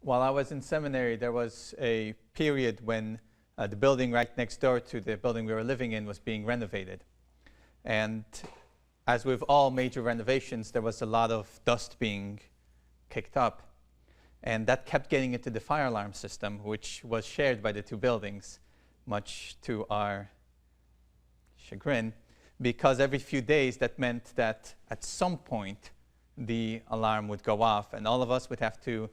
while I was in seminary, there was a period when the building right next door to the building we were living in was being renovated. And as with all major renovations, there was a lot of dust being kicked up. And that kept getting into the fire alarm system, which was shared by the two buildings, much to our chagrin, because every few days that meant that at some point the alarm would go off, and all of us would have to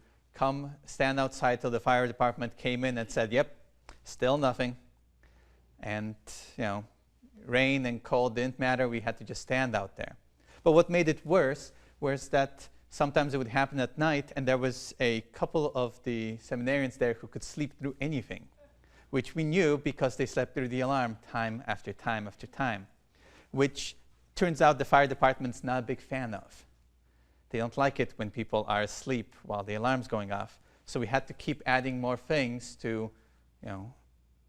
stand outside till the fire department came in and said, yep, still nothing. And, rain and cold didn't matter. We had to just stand out there. But what made it worse was that sometimes it would happen at night, and there was a couple of the seminarians there who could sleep through anything, which we knew because they slept through the alarm time after time after time, which turns out the fire department's not a big fan of. They don't like it when people are asleep while the alarm's going off. So we had to keep adding more things to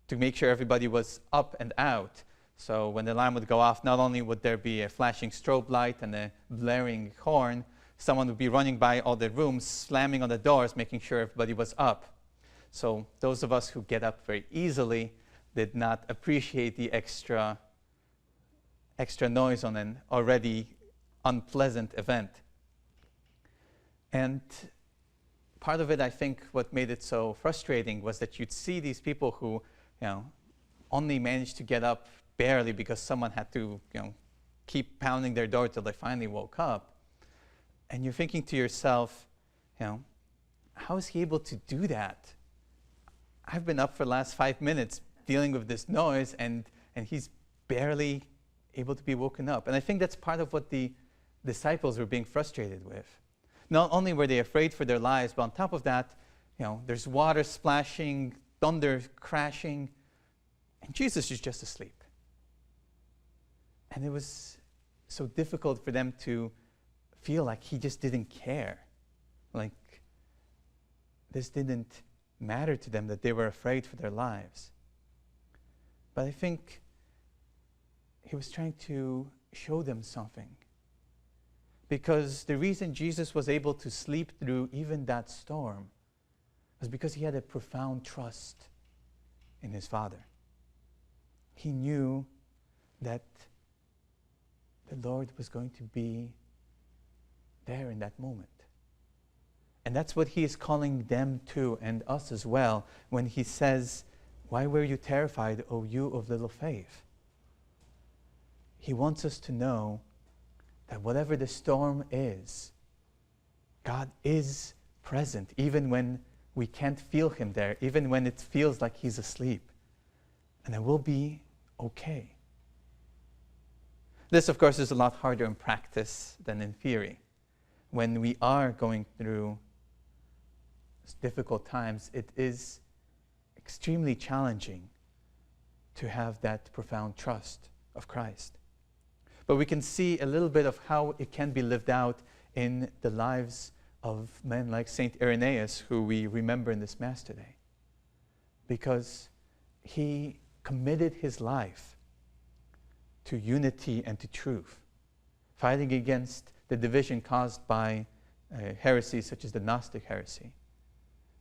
make sure everybody was up and out. So when the alarm would go off, not only would there be a flashing strobe light and a blaring horn, someone would be running by all the rooms, slamming on the doors, making sure everybody was up. So those of us who get up very easily did not appreciate the extra noise on an already unpleasant event. And part of it, I think, what made it so frustrating was that you'd see these people who, only managed to get up barely because someone had to, keep pounding their door till they finally woke up. And you're thinking to yourself, how is he able to do that? I've been up for the last 5 minutes dealing with this noise, and he's barely able to be woken up. And I think that's part of what the disciples were being frustrated with. Not only were they afraid for their lives, but on top of that, there's water splashing, thunder crashing, and Jesus is just asleep. And it was so difficult for them to feel like he just didn't care. Like this didn't matter to them, that they were afraid for their lives. But I think he was trying to show them something. Because the reason Jesus was able to sleep through even that storm was because he had a profound trust in his Father. He knew that the Lord was going to be there in that moment. And that's what he is calling them to, and us as well, when he says, "Why were you terrified, O you of little faith?" He wants us to know that whatever the storm is, God is present, even when we can't feel him there, even when it feels like he's asleep. And it will be okay. This, of course, is a lot harder in practice than in theory. When we are going through difficult times, it is extremely challenging to have that profound trust of Christ. But we can see a little bit of how it can be lived out in the lives of men like St. Irenaeus, who we remember in this Mass today. Because he committed his life to unity and to truth, fighting against the division caused by heresies such as the Gnostic heresy,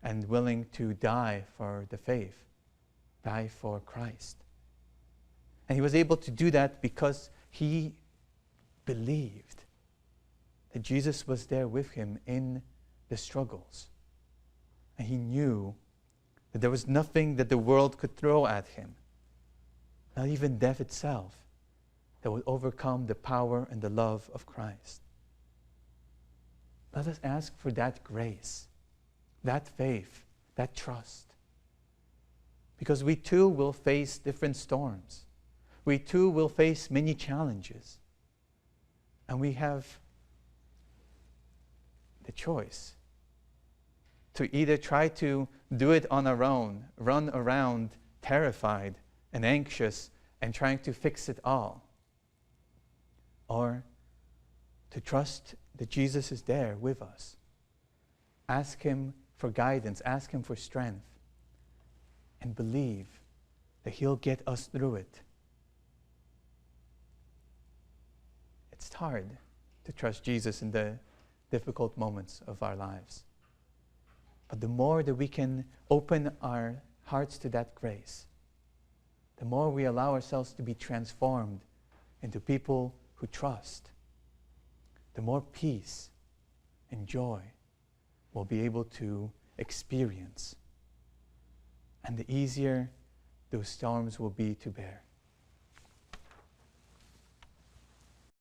and willing to die for the faith, die for Christ. And he was able to do that because he believed that Jesus was there with him in the struggles. And he knew that there was nothing that the world could throw at him, not even death itself, that would overcome the power and the love of Christ. Let us ask for that grace, that faith, that trust. Because we too will face different storms. We too will face many challenges. And we have the choice to either try to do it on our own, run around terrified and anxious and trying to fix it all, or to trust that Jesus is there with us. Ask him for guidance, ask him for strength, and believe that he'll get us through it. It's hard to trust Jesus in the difficult moments of our lives. But the more that we can open our hearts to that grace, the more we allow ourselves to be transformed into people who trust, the more peace and joy we'll be able to experience, and the easier those storms will be to bear.